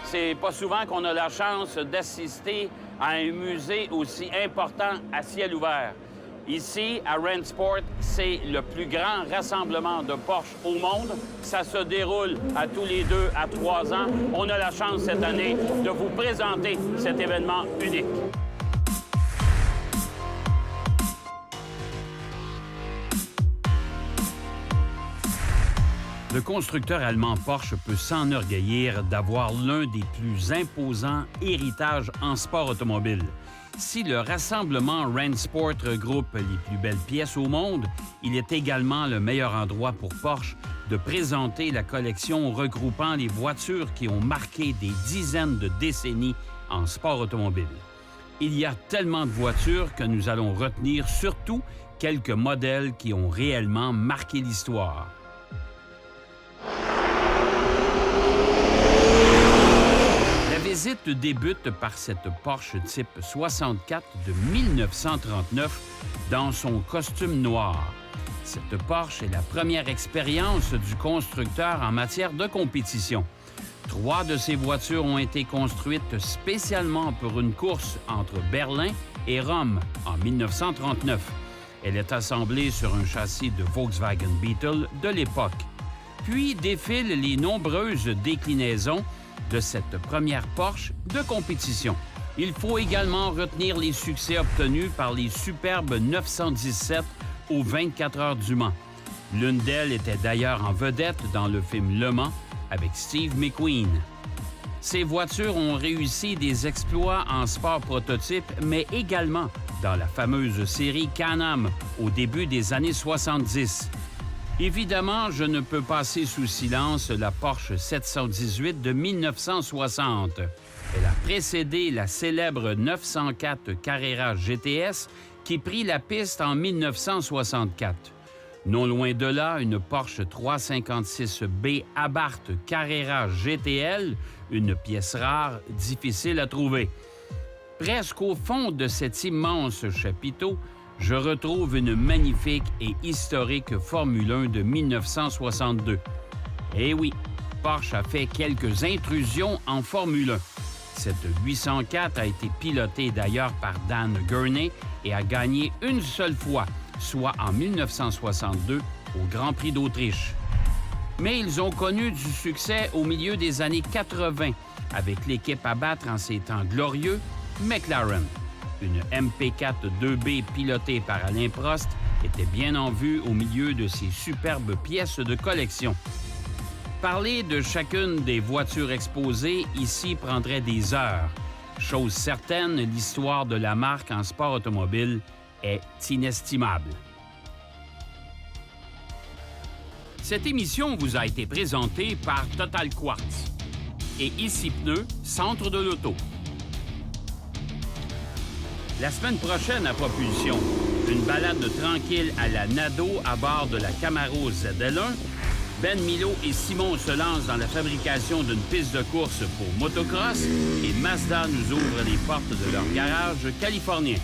C'est pas souvent qu'on a la chance d'assister à un musée aussi important à ciel ouvert. Ici, à Rennsport, c'est le plus grand rassemblement de Porsche au monde. Ça se déroule à tous les 2 à 3 ans. On a la chance cette année de vous présenter cet événement unique. Le constructeur allemand Porsche peut s'enorgueillir d'avoir l'un des plus imposants héritages en sport automobile. Si le rassemblement Rennsport regroupe les plus belles pièces au monde, il est également le meilleur endroit pour Porsche de présenter la collection regroupant les voitures qui ont marqué des dizaines de décennies en sport automobile. Il y a tellement de voitures que nous allons retenir surtout quelques modèles qui ont réellement marqué l'histoire. La visite débute par cette Porsche Type 64 de 1939 dans son costume noir. Cette Porsche est la première expérience du constructeur en matière de compétition. 3 de ces voitures ont été construites spécialement pour une course entre Berlin et Rome en 1939. Elle est assemblée sur un châssis de Volkswagen Beetle de l'époque. Puis défilent les nombreuses déclinaisons de cette première Porsche de compétition. Il faut également retenir les succès obtenus par les superbes 917 aux 24 heures du Mans. L'une d'elles était d'ailleurs en vedette dans le film Le Mans avec Steve McQueen. Ces voitures ont réussi des exploits en sport prototype, mais également dans la fameuse série Can-Am au début des années 70. Évidemment, je ne peux passer sous silence la Porsche 718 de 1960. Elle a précédé la célèbre 904 Carrera GTS qui prit la piste en 1964. Non loin de là, une Porsche 356B Abarth Carrera GTL, une pièce rare, difficile à trouver. Presque au fond de cet immense chapiteau, je retrouve une magnifique et historique Formule 1 de 1962. Eh oui, Porsche a fait quelques intrusions en Formule 1. Cette 804 a été pilotée d'ailleurs par Dan Gurney et a gagné une seule fois, soit en 1962 au Grand Prix d'Autriche. Mais ils ont connu du succès au milieu des années 80 avec l'équipe à battre en ces temps glorieux, McLaren. Une MP4 2B pilotée par Alain Prost était bien en vue au milieu de ces superbes pièces de collection. Parler de chacune des voitures exposées ici prendrait des heures. Chose certaine, l'histoire de la marque en sport automobile est inestimable. Cette émission vous a été présentée par Total Quartz et Ici Pneus, Centre de l'Auto. La semaine prochaine à Propulsion, une balade tranquille à la Nado à bord de la Camaro ZL1. Ben Milo et Simon se lancent dans la fabrication d'une piste de course pour motocross et Mazda nous ouvre les portes de leur garage californien.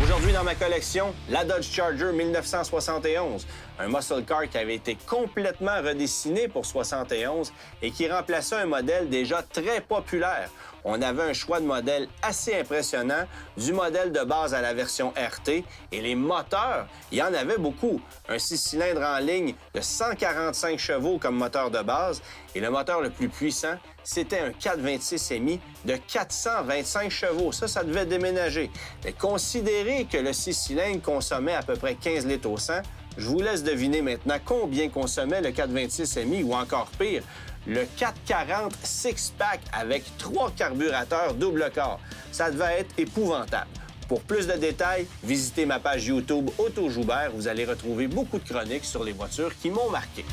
Aujourd'hui, dans ma collection, la Dodge Charger 1971, un muscle car qui avait été complètement redessiné pour 71 et qui remplaçait un modèle déjà très populaire. On avait un choix de modèles assez impressionnant, du modèle de base à la version RT, et les moteurs, il y en avait beaucoup. Un 6 cylindres en ligne de 145 chevaux comme moteur de base, et le moteur le plus puissant, c'était un 426 MI de 425 chevaux. Ça devait déménager. Mais considérez que le 6 cylindres consommait à peu près 15 litres au 100. Je vous laisse deviner maintenant combien consommait le 426 MI, ou encore pire, le 440 six-pack avec 3 carburateurs double corps. Ça devait être épouvantable. Pour plus de détails, visitez ma page YouTube Auto Joubert. Vous allez retrouver beaucoup de chroniques sur les voitures qui m'ont marqué.